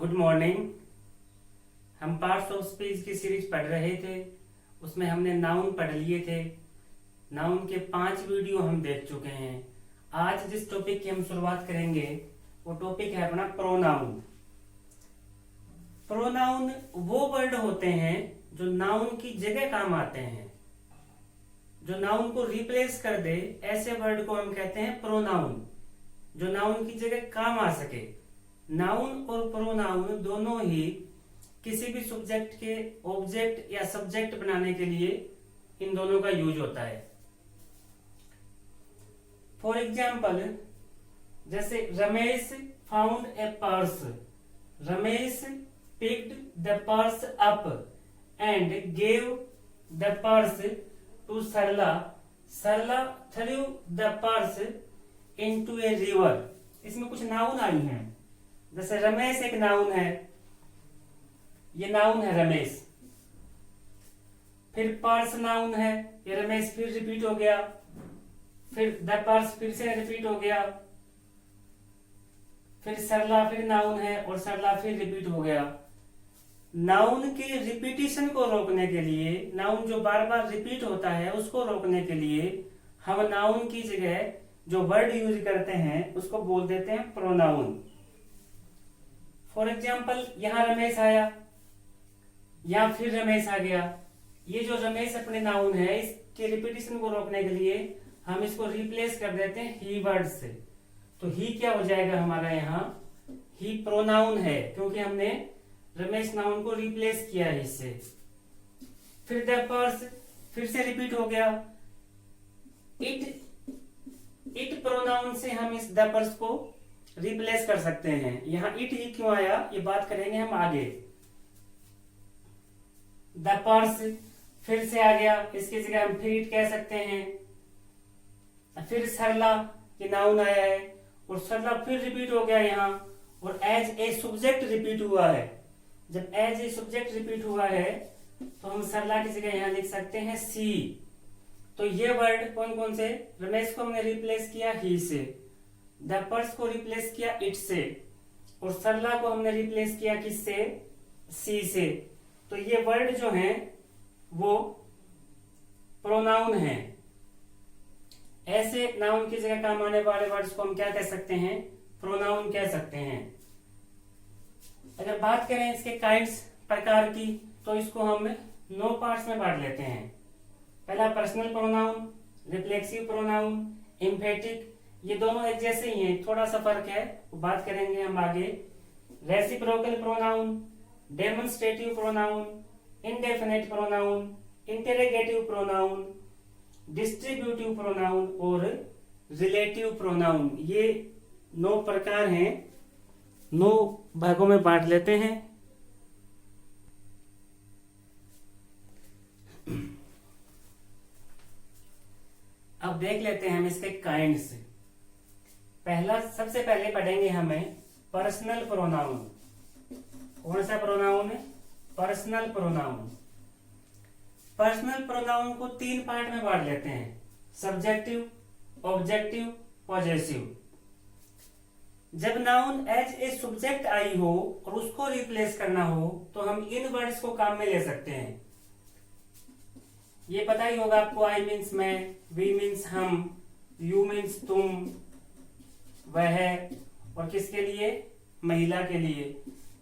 Good morning. हम parts of speech की series पढ़ रहे थे। उसमें हमने नाउन पढ़ लिए थे। नाउन के 5 वीडियो हम देख चुके हैं। आज जिस टॉपिक की हम शुरुआत करेंगे वो टॉपिक है अपना प्रोनाउन। प्रोनाउन वो वर्ड होते हैं जो नाउन की जगह काम आते हैं, जो नाउन को रिप्लेस कर दे। ऐसे वर्ड को हम कहते हैं प्रोनाउन, जो नाउन की जगह काम आ सके। नाउन और प्रोनाउन दोनों ही किसी भी सब्जेक्ट के ऑब्जेक्ट या सब्जेक्ट बनाने के लिए इन दोनों का यूज होता है। फॉर एग्जाम्पल, जैसे Ramesh found a purse. Ramesh picked the purse up and gave the purse to Sarla. Sarla threw the purse into a river. इसमें कुछ नाउन आई हैं। जैसे रमेश एक नाउन है, ये नाउन है रमेश। फिर पर्स नाउन है, ये रमेश फिर रिपीट हो गया। फिर द पर्स फिर से रिपीट हो गया। फिर सरला फिर नाउन है और सरला फिर रिपीट हो गया। नाउन के रिपीटिशन को रोकने के लिए, नाउन जो बार बार रिपीट होता है उसको रोकने के लिए हम नाउन की जगह जो वर्ड यूज करते हैं उसको बोल देते हैं प्रोनाउन। फॉर एग्जाम्पल, यहां रमेश आया, यहां फिर रमेश आ गया। ये जो रमेश अपने नाउन है, इसके रिपीटिशन को रोकने के लिए हम इसको रिप्लेस कर देते हैं ही वर्ड से। तो ही क्या हो जाएगा हमारा यहाँ? ही प्रोनाउन है, क्योंकि हमने रमेश नाउन को रिप्लेस किया है इससे। फिर द पर्स फिर से रिपीट हो गया। इट प्रोनाउन से हम इस द पर्स को रिप्लेस कर सकते हैं। यहां इट ही क्यों आया ये बात करेंगे हम आगे। द पर्स फिर से आ गया, इसकी जगह हम फिर इट कह सकते हैं। फिर सरला ये नाउन आया है और सरला फिर रिपीट हो गया यहाँ, और एज ए सब्जेक्ट रिपीट हुआ है। जब एज ए सब्जेक्ट रिपीट हुआ है तो हम सरला की जगह यहाँ लिख सकते हैं सी। तो ये वर्ड कौन कौन से? रमेश को हमने रिप्लेस किया ही से, द पर्स को रिप्लेस किया इट से, और सरला को हमने रिप्लेस किया किससे? सी से। तो ये वर्ड जो हैं वो प्रोनाउन हैं। ऐसे नाउन की जगह काम आने वाले वर्ड्स को हम क्या कह सकते हैं? प्रोनाउन कह सकते हैं। अगर बात करें इसके काइंड्स प्रकार की, तो इसको हम 9 पार्ट्स में बांट लेते हैं। पहला personal pronoun, reflexive pronoun, emphatic. ये दोनों एक जैसे ही हैं, थोड़ा सा फर्क है, वो बात करेंगे हम आगे। Reciprocal pronoun, demonstrative pronoun, indefinite pronoun, interrogative pronoun, distributive pronoun और रिलेटिव प्रोनाउन। ये 9 प्रकार हैं, 9 भागों में बांट लेते हैं। अब देख लेते हैं हम इसके काइंड्स। पहला, सबसे पहले पढ़ेंगे हमें पर्सनल प्रोनाउन। कौन सा प्रोनाउन है? Personal pronoun. पर्सनल प्रोनाउन को 3 पार्ट में बांट लेते हैं: सब्जेक्टिव, ऑब्जेक्टिव, पॉजेसिव। जब नाउन एज ए सब्जेक्ट आई हो और उसको रिप्लेस करना हो तो हम इन वर्ड्स को काम में ले सकते हैं। ये पता ही होगा आपको। आई मीन्स मैं, वी मीन्स हम, यू मीन्स तुम, वह, और किसके लिए? महिला के लिए।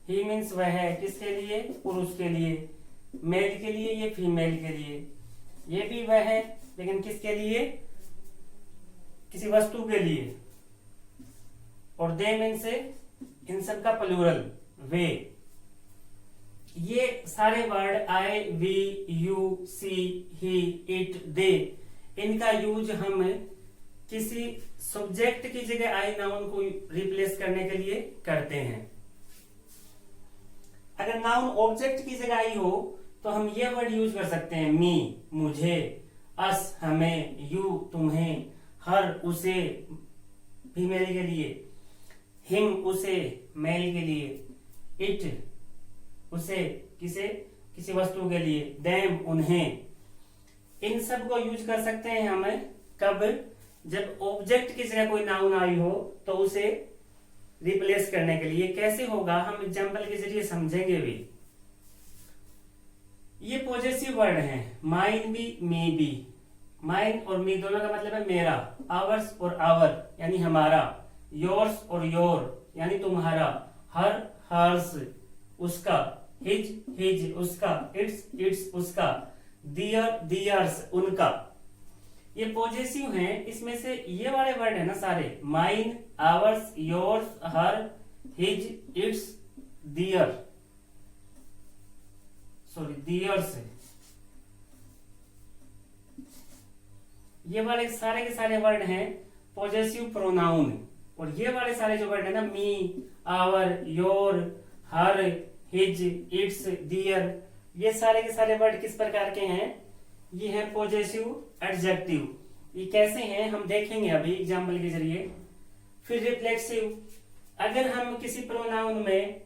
ही मीन्स वह, किसके लिए? पुरुष के लिए। मेल के लिए, ये फीमेल के लिए। ये भी वह है, लेकिन किसके लिए? किसी वस्तु के लिए। और दे मीन्स इन सब का प्लूरल, वे। ये सारे word I, we, you, she, he, it, they, इनका यूज हम किसी सब्जेक्ट की जगह आई नाउन को रिप्लेस करने के लिए करते हैं। अगर नाउन ऑब्जेक्ट की जगह आई हो तो हम ये वर्ड यूज कर सकते हैं: मी, मुझे, अस, हमें, यू, तुम्हें, हर, उसे, फीमेल के लिए, हिम, उसे, मेल के लिए, इट, उसे, किसी वस्तु के लिए, देम, उन्हें। इन सब को यूज कर सकते हैं हमें कब? जब ऑब्जेक्ट की जगह कोई नाउन आई हो तो उसे रिप्लेस करने के लिए। कैसे होगा हम एग्जांपल के जरिए समझेंगे भी। ये पॉजेसिव वर्ड हैं, माइन भी, मी भी। माइन और मी दोनों का मतलब है मेरा, आवर्स और आवर यानी हमारा, योर्स और योर यानी तुम्हारा, हर हर्स उसका, हिज उसका, इट्स उसका, दियर दियर्स उनका। ये पॉजेसिव हैं। इसमें से ये वाले वर्ड है ना सारे, mine, ours, yours, her, his, its, their, sorry theirs, ये वाले सारे के सारे वर्ड हैं पॉजेसिव प्रोनाउन। और ये वाले सारे जो वर्ड है ना, me, our, your, her, his, its, their, ये सारे के सारे वर्ड किस प्रकार के हैं? ये है पॉजेसिव एडजेक्टिव। ये कैसे हैं हम देखेंगे अभी एग्जाम्पल के जरिए। फिर रिफ्लेक्सिव, अगर हम किसी प्रोनाउन में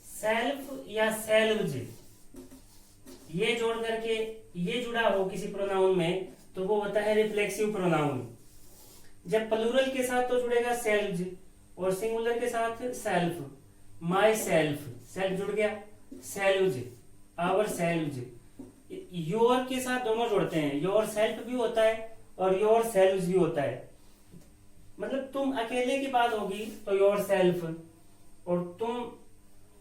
सेल्फ या सेल्व्स ये जोड़ करके ये जुड़ा हो किसी प्रोनाउन में, तो वो होता है रिफ्लेक्सिव प्रोनाउन। जब प्लूरल के साथ तो जुड़ेगा सेल्व्स और सिंगुलर के साथ सेल्फ, माई सेल्फ, सेल्फ जुड़ गया, सेल्व्स, आवर सेल्व्स। योर के साथ दोनों जुड़ते हैं, योर सेल्फ भी होता है और योर सेल्व्स भी होता है। मतलब तुम अकेले की बात होगी तो योर सेल्फ, और तुम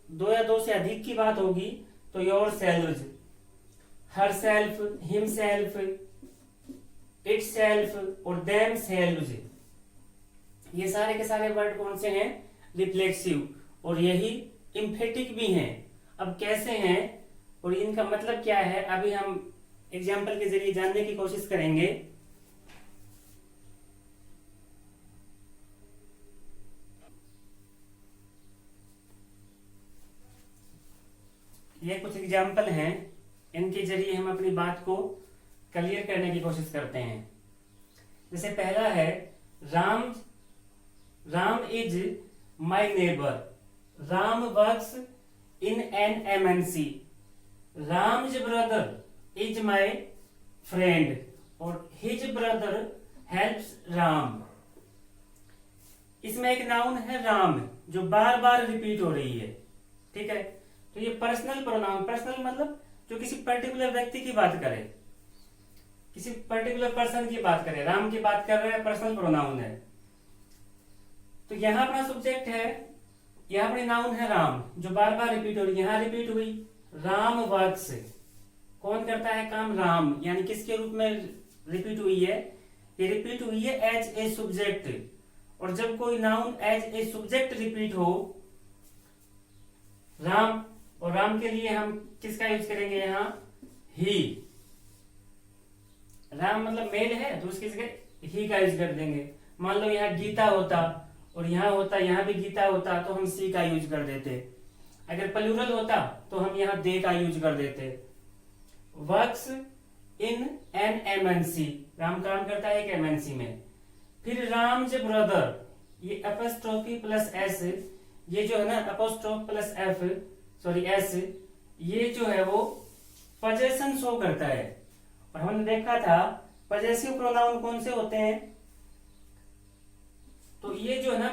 दो या दो से अधिक की बात होगी तो your selves, her self, him self, it self और देम सेल्व्स। ये सारे के सारे वर्ड कौन से हैं? रिफ्लेक्सिव, और यही इम्फेटिक भी हैं। अब कैसे हैं और इनका मतलब क्या है, अभी हम एग्जाम्पल के जरिए जानने की कोशिश करेंगे। ये कुछ एग्जाम्पल हैं, इनके जरिए हम अपनी बात को क्लियर करने की कोशिश करते हैं। जैसे पहला है Ram, Ram is my neighbour, Ram works in an MNC, Ram's brother is my friend, और हिज ब्रदर हेल्प्स राम। इसमें एक नाउन है राम जो बार बार रिपीट हो रही है, ठीक है। तो ये पर्सनल प्रोनाउन, पर्सनल मतलब जो किसी पर्टिकुलर व्यक्ति की बात करे, किसी पर्टिकुलर पर्सन की बात करे, राम की बात कर रहे हैं, पर्सनल प्रोनाउन है। तो यहां अपना सब्जेक्ट है, यहां अपनी नाउन है राम जो बार बार रिपीट हो रही है, यहां रिपीट हुई राम वर्क्स, कौन करता है काम? राम, यानी किसके रूप में रिपीट हुई है? ये रिपीट हुई है एज ए सब्जेक्ट। और जब कोई noun as a subject repeat हो, राम, और राम के लिए हम किसका यूज करेंगे यहाँ? ही। राम मतलब मेल है तो उसकी जगह ही का यूज कर देंगे। मान लो यहाँ गीता होता और यहाँ होता, यहाँ भी गीता होता तो हम सी का यूज कर देते। अगर प्लूरल होता तो हम यहाँ दे का यूज कर देते। Works in an MNC, Ram काम करता है एक एमएनसी में। फिर राम्स ब्रदर, ये एपोस्ट्रोफी प्लस एस, ये जो है ना apostrophe plus F, sorry S, ये जो है वो पजेशन शो करता है। और हमने देखा था पजेसिव प्रोनाउन कौन से होते हैं, तो ये जो है ना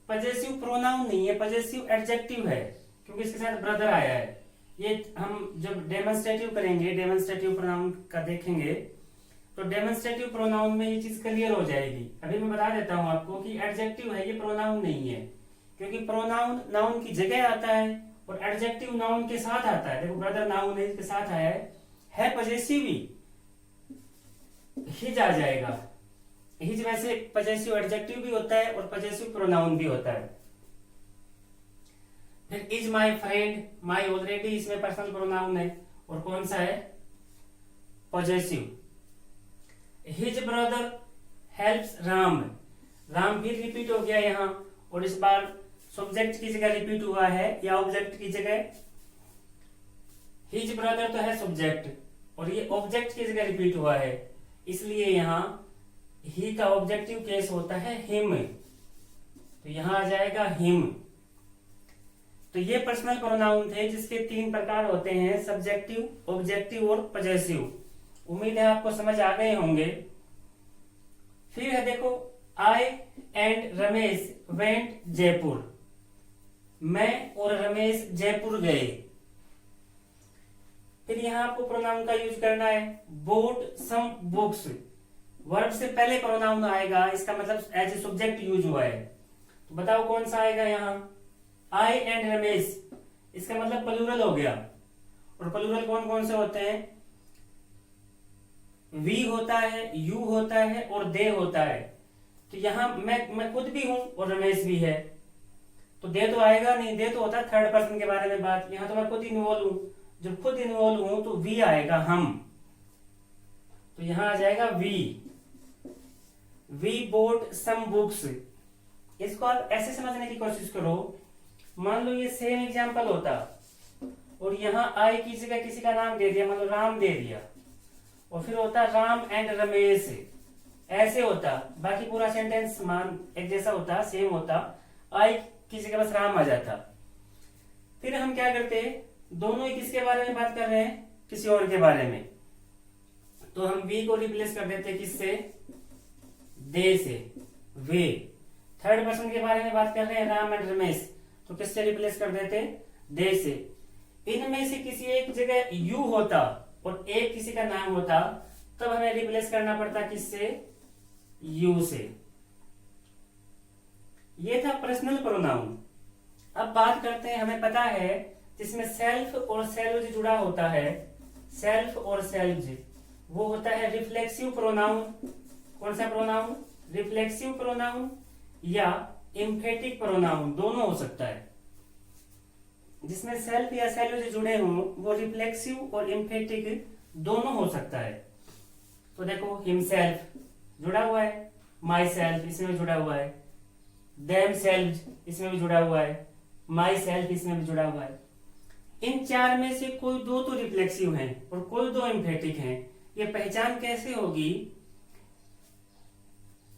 पजेसिव प्रोनाउन नहीं है, पजेसिव एडजेक्टिव है, क्योंकि इसके साथ ब्रदर आया है। ये हम जब डेमोन्स्ट्रेटिव करेंगे, डेमोन्स्ट्रेटिव प्रोनाउन का देखेंगे, तो डेमोन्स्ट्रेटिव प्रोनाउन में ये चीज क्लियर हो जाएगी। अभी मैं बता देता हूं आपको कि एडजेक्टिव है, ये प्रोनाउन नहीं है, क्योंकि प्रोनाउन नाउन की जगह आता है और एडजेक्टिव नाउन के साथ आता है। देखो ब्रदर नाउन है, इसके साथ आया है पजेसिव ही, हिज आ जाएगा। हिज वैसे पजेसिव एडजेक्टिव भी होता है और पजेसिव प्रोनाउन भी होता है। फिर is my friend, my already इसमें पर्सनल प्रोनाउन है और कौन सा है? Possessive. His brother helps Ram, Ram भी रिपीट हो गया यहाँ, और इस बार सब्जेक्ट की जगह रिपीट हुआ है या ऑब्जेक्ट की जगह। हिज ब्रदर तो है सब्जेक्ट और ये ऑब्जेक्ट की जगह रिपीट हुआ है, इसलिए यहाँ ही का ऑब्जेक्टिव केस होता है हिम, तो यहां आ जाएगा हिम। तो ये पर्सनल प्रोनाउन थे जिसके 3 प्रकार होते हैं, सब्जेक्टिव, ऑब्जेक्टिव और पजेसिव। उम्मीद है आपको समझ आ गए होंगे। फिर है देखो आई एंड रमेश वेंट जयपुर, मैं और रमेश जयपुर गए। फिर यहाँ आपको प्रोनाउन का यूज करना है, बोट सम बुक्स, वर्ब से पहले प्रोनाउन आएगा, इसका मतलब एज ए सब्जेक्ट यूज हुआ है। तो बताओ कौन सा आएगा यहाँ, आई एंड रमेश, इसका मतलब प्लूरल हो गया। और प्लूरल कौन कौन से होते हैं, वी होता है, यू होता है और दे होता है। तो यहाँ मैं खुद भी हूं और रमेश भी है, तो दे तो आएगा नहीं, दे तो होता है थर्ड पर्सन के बारे में बात। यहाँ तो मैं खुद इन्वॉल्व हूं, जब खुद इन्वॉल्व हूं तो वी आएगा, हम। तो यहां आ जाएगा वी बोट सम बुक्स। इसको आप ऐसे समझने की कोशिश करो, मान लो ये सेम एग्जांपल होता और यहाँ आई की जगह किसी का नाम दे दिया, मान लो राम दे दिया, और फिर होता राम एंड रमेश, ऐसे होता, बाकी पूरा सेंटेंस समान एक जैसा होता, सेम होता, आई की जगह बस राम आ जाता। फिर हम क्या करते, दोनों ही किसके बारे में बात कर रहे हैं, किसी और के बारे में, तो हम वी को रिप्लेस कर देते किससे, दे से, वे। थर्ड पर्सन के बारे में बात कर रहे हैं राम एंड रमेश, तो किससे रिप्लेस कर देते, दे से। इनमें से किसी एक जगह यू होता और एक किसी का नाम होता, तब हमें रिप्लेस करना पड़ता किससे, यू से। ये था पर्सनल प्रोनाउन। अब बात करते हैं, हमें पता है जिसमें सेल्फ और सेल्व्स जुड़ा होता है, सेल्फ और सेल्व्स, वो होता है रिफ्लेक्सिव प्रोनाउन। कौन सा प्रोनाउन, रिफ्लेक्सिव प्रोनाउन या एम्फेटिक प्रोनाउन, दोनों हो सकता है। जिसमें सेल्फ या सेल्व्स जुड़े हों वो रिफ्लेक्सिव और एम्फेटिक दोनों हो सकता है। तो देखो हिमसेल्फ जुड़ा हुआ है, माई सेल्फ इसमें भी जुड़ा हुआ है, देम सेल्व्स इसमें भी जुड़ा हुआ है, माई सेल्फ इसमें भी जुड़ा हुआ है। इन चार में से कोई दो तो रिफ्लेक्सिव हैं और कोई दो एम्फेटिक हैं। ये पहचान कैसे होगी,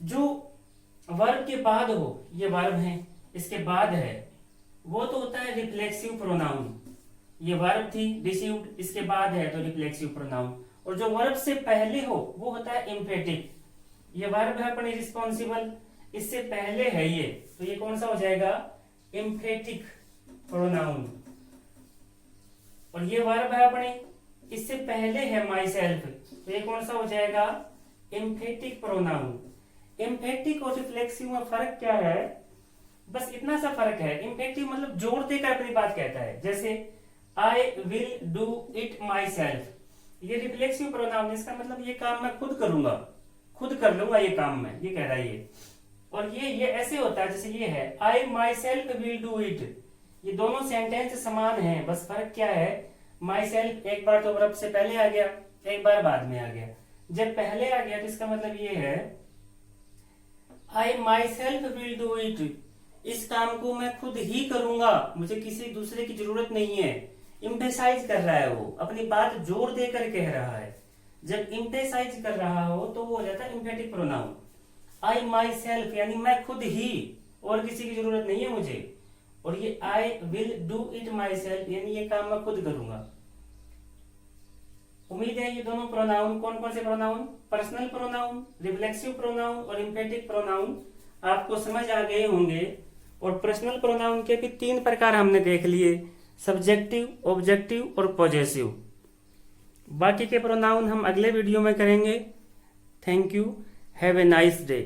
जो वर्ब के बाद हो, ये वर्ब है इसके बाद है, वो तो होता है रिफ्लेक्सिव प्रोनाउन। ये वर्ब थी रिसीव्ड, इसके बाद है तो रिफ्लेक्सिव प्रोनाउन। और जो वर्ब से पहले हो वो होता है एम्फेटिक। ये वर्ब है अपनी रिस्पॉन्सिबल, इससे पहले है ये, तो ये कौन सा हो जाएगा, एम्फेटिक प्रोनाउन। और ये वर्ब है अपनी, इससे पहले है माई सेल्फ, तो ये कौन सा हो जाएगा, एम्फेटिक प्रोनाउन। एम्फेटिक और रिफ्लेक्सिव में फर्क क्या है, बस इतना सा फर्क है। एम्फेटिव मतलब जोर देकर अपनी बात कहता है, जैसे I will do it my self, ये रिफ्लेक्सिव प्रोनाउन, इसका मतलब ये काम मैं खुद करूंगा, खुद कर लूंगा ये काम मैं, ये कह रहा है ये। और ये ऐसे होता है जैसे ये है I myself will do it, ये दोनों सेंटेंस समान हैं, बस फर्क क्या है, माई सेल्फ एक बार तो वर्ब से पहले आ गया, एक बार बाद में आ गया। जब पहले आ गया तो इसका मतलब ये है I myself will do it, इस काम को मैं खुद ही करूंगा, मुझे किसी दूसरे की जरूरत नहीं है। इम्पेसाइज कर रहा है, वो अपनी बात जोर देकर कह रहा है। जब इम्पेसाइज कर रहा हो तो वो हो जाता है emphatic pronoun. I my self यानी मैं खुद ही, और किसी की जरूरत नहीं है मुझे। और ये I will do it my self यानी ये काम मैं खुद करूंगा। उम्मीद है ये दोनों प्रोनाउन, कौन कौन से pronoun, personal pronoun, reflexive pronoun और एम्फेटिक प्रोनाउन आपको समझ आ गए होंगे। और पर्सनल प्रोनाउन के भी 3 प्रकार हमने देख लिए, सब्जेक्टिव, ऑब्जेक्टिव और पॉजेसिव। बाकी के प्रोनाउन हम अगले वीडियो में करेंगे। Thank you, have a nice day.